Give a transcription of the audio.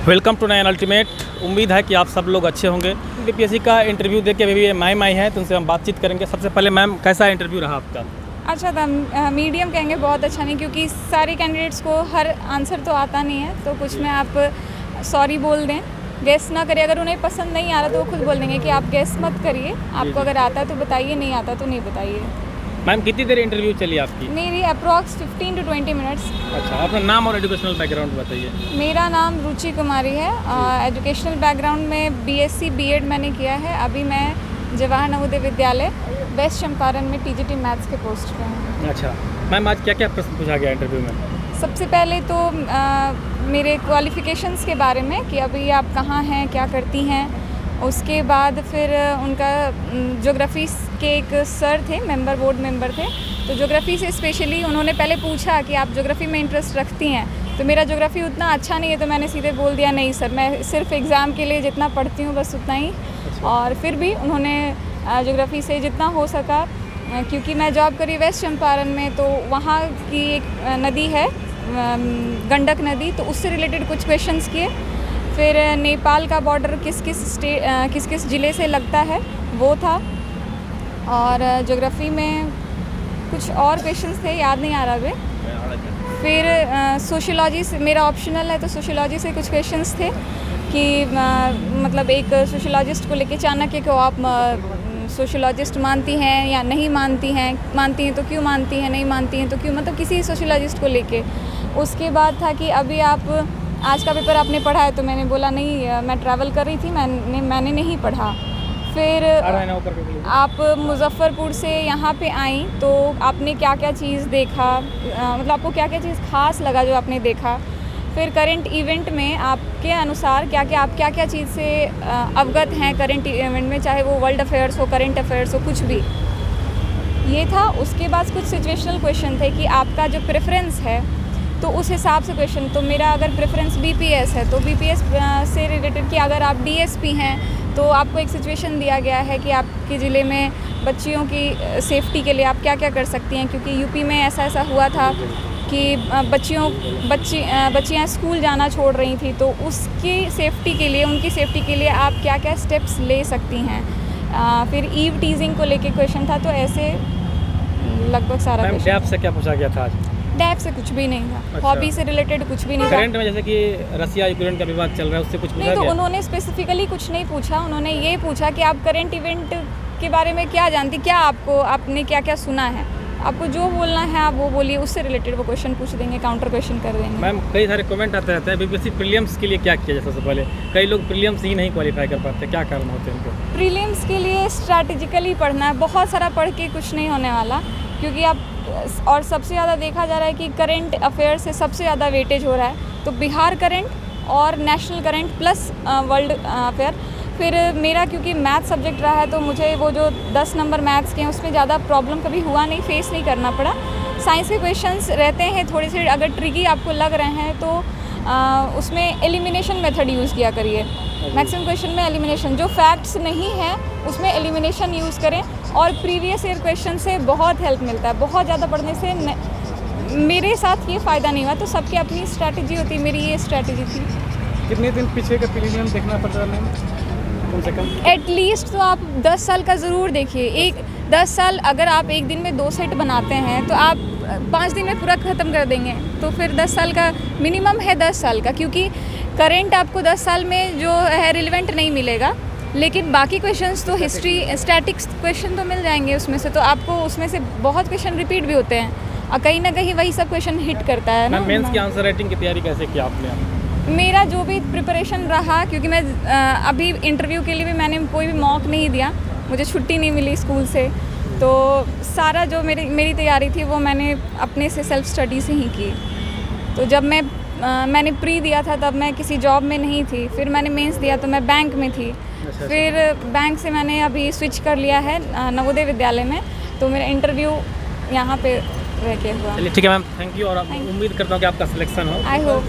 Welcome to Nayan ultimate. उम्मीद है कि आप सब लोग अच्छे होंगे। बीपीएससी का इंटरव्यू देके अभी मैम आई हैं, तो उनसे हम बातचीत करेंगे। सबसे पहले मैम, कैसा इंटरव्यू रहा आपका? अच्छा था, मीडियम कहेंगे, बहुत अच्छा नहीं, क्योंकि सारे कैंडिडेट्स को हर आंसर तो आता नहीं है। तो कुछ में आप सॉरी बोल दें, गेस ना करिए। अगर उन्हें पसंद नहीं आ रहा तो वो खुद बोल देंगे कि आप गेस मत करिए, आपको अगर आता है तो बताइए, नहीं आता तो नहीं बताइए। मैम, कितनी देर इंटरव्यू चली आपकी? मेरी अप्रॉक्स 15 to 20 मिनट्स। अच्छा, अपना नाम और एजुकेशनल बैकग्राउंड बताइए। मेरा नाम रुचि कुमारी है। एजुकेशनल बैकग्राउंड में बीएससी बीएड मैंने किया है। अभी मैं जवाहर नवोदय विद्यालय वेस्ट चंपारण में टीजीटी मैथ्स के पोस्ट पे हूँ। अच्छा मैम, आज क्या क्या प्रश्न पूछा गया इंटरव्यू में? सबसे पहले तो मेरे क्वालिफ़िकेशंस के बारे में कि अभी आप कहाँ हैं, क्या करती हैं। उसके बाद फिर उनका ज्योग्राफी के एक सर थे, बोर्ड मेंबर थे, तो ज्योग्राफी से स्पेशली उन्होंने पहले पूछा कि आप ज्योग्राफी में इंटरेस्ट रखती हैं। तो मेरा ज्योग्राफी उतना अच्छा नहीं है, तो मैंने सीधे बोल दिया नहीं सर, मैं सिर्फ एग्ज़ाम के लिए जितना पढ़ती हूँ बस उतना ही। और फिर भी उन्होंने ज्योग्राफी से जितना हो सका, क्योंकि मैं जॉब करी वेस्ट चंपारण में, तो वहाँ की एक नदी है गंडक नदी, तो उससे रिलेटेड कुछ क्वेश्चंस किए। फिर नेपाल का बॉर्डर किस किस ज़िले से लगता है वो था। और ज्योग्राफी में कुछ और क्वेश्चंस थे, याद नहीं आ रहा अभी। फिर सोशियोलॉजी से, मेरा ऑप्शनल है तो सोशियोलॉजी से कुछ क्वेश्चंस थे कि मतलब एक सोशियोलॉजिस्ट को लेके चाणक्य को आप सोशियोलॉजिस्ट मानती हैं या नहीं मानती हैं तो क्यों मानती हैं, नहीं मानती हैं तो क्यों, मतलब किसी सोशियोलॉजिस्ट को लेके। उसके बाद था कि अभी आप आज का पेपर आपने पढ़ा है, तो मैंने बोला नहीं, मैं ट्रैवल कर रही थी, मैंने नहीं पढ़ा। फिर आप मुजफ्फरपुर से यहाँ पे आई तो आपने क्या क्या चीज़ देखा, मतलब आपको क्या क्या चीज़ खास लगा जो आपने देखा। फिर करंट इवेंट में आपके अनुसार आप क्या क्या चीज़ से अवगत हैं करंट इवेंट में, चाहे वो वर्ल्ड अफेयर्स हो, करंट अफेयर्स हो, कुछ भी, ये था। उसके बाद कुछ सिचुएशनल क्वेश्चन थे कि आपका जो प्रेफरेंस है तो उस हिसाब से क्वेश्चन। तो मेरा अगर प्रेफरेंस बीपीएस है तो बीपीएस से रिलेटेड कि अगर आप डीएसपी हैं तो आपको एक सिचुएशन दिया गया है कि आपके ज़िले में बच्चियों की सेफ़्टी के लिए आप क्या क्या कर सकती हैं, क्योंकि यूपी में ऐसा हुआ था कि बच्चियाँ स्कूल जाना छोड़ रही थी, तो उसकी सेफ़्टी के लिए, उनकी सेफ़्टी के लिए आप क्या क्या स्टेप्स ले सकती हैं। फिर ईव टीजिंग को लेके क्वेश्चन था। तो ऐसे लगभग सारा क्वेश्चन। डैप से क्या पूछा गया था आज? डैप से कुछ भी नहीं था। हॉबी से रिलेटेड कुछ भी नहीं था। करंट में जैसे कि रसिया यूक्रेन का विवाद चल रहा है, उससे कुछ पूछा नहीं, तो गया? उन्होंने स्पेसिफिकली कुछ नहीं पूछा। उन्होंने ये पूछा कि आप करंट इवेंट के बारे में क्या जानती, क्या आपने क्या क्या सुना है, आपको जो बोलना है आप वो बोलिए, उससे रिलेटेड वो क्वेश्चन पूछ देंगे, काउंटर क्वेश्चन कर देंगे। मैम, कई सारे कमेंट आते रहते हैं, बीपीएससी प्रीलिम्स के लिए क्या किया जाए? सबसे पहले कई लोग प्रीलिम्स ही नहीं क्वालिफाई कर पाते, क्या कारण होते हैं उनको? प्रीलिम्स के लिए स्ट्रैटेजिकली पढ़ना है, बहुत सारा पढ़ के कुछ नहीं होने वाला, क्योंकि आप, और सबसे ज़्यादा देखा जा रहा है कि करंट अफेयर से सबसे ज़्यादा वेटेज हो रहा है, तो बिहार करंट और national current plus world affair. फिर मेरा क्योंकि मैथ सब्जेक्ट रहा है, तो मुझे वो जो 10 नंबर मैथ्स के हैं उसमें ज़्यादा प्रॉब्लम कभी हुआ नहीं, फेस नहीं करना पड़ा। साइंस के क्वेश्चंस रहते हैं थोड़े से, अगर ट्रिकी आपको लग रहे हैं तो उसमें एलिमिनेशन मेथड यूज़ किया करिए। मैक्सिमम क्वेश्चन में एलिमिनेशन, जो फैक्ट्स नहीं है उसमें एलिमिनेशन यूज़ करें। और प्रीवियस ईयर क्वेश्चन से बहुत हेल्प मिलता है। बहुत ज़्यादा पढ़ने से मेरे साथ ये फ़ायदा नहीं हुआ, तो सबकी अपनी स्ट्रैटेजी होती है, मेरी ये स्ट्रैटेजी थी। कितने दिन पीछे का प्रीलिम देखना पड़ता है कम से कम? एटलीस्ट तो आप 10 साल का ज़रूर देखिए। 10 साल अगर आप एक दिन में 2 सेट बनाते हैं तो आप 5 दिन में पूरा ख़त्म कर देंगे। तो फिर 10 साल का मिनिमम है, 10 साल का, क्योंकि करंट आपको 10 साल में जो है रिलेवेंट नहीं मिलेगा, लेकिन बाकी क्वेश्चंस तो हिस्ट्री, स्टैटिक्स क्वेश्चन तो मिल जाएंगे उसमें से। तो आपको उसमें से बहुत क्वेश्चन रिपीट भी होते हैं और कहीं ना कहीं वही सब क्वेश्चन हिट करता है ना। मेंस की आंसर राइटिंग की तैयारी कैसे की आपने? मेरा जो भी प्रिपरेशन रहा, क्योंकि मैं अभी इंटरव्यू के लिए भी मैंने कोई भी मॉक नहीं दिया, मुझे छुट्टी नहीं मिली स्कूल से, तो सारा जो मेरी तैयारी थी वो मैंने अपने से सेल्फ स्टडी से ही की। तो जब मैंने प्री दिया था तब मैं किसी जॉब में नहीं थी, फिर मैंने मेंस दिया तो मैं बैंक में थी। फिर बैंक से मैंने अभी स्विच कर लिया है नवोदय विद्यालय में, तो मेरा इंटरव्यू यहाँ पे रह के हुआ। चलिए ठीक है मैम, थैंक यू, और उम्मीद करता हूँ कि आपका सिलेक्शन हो। I hope.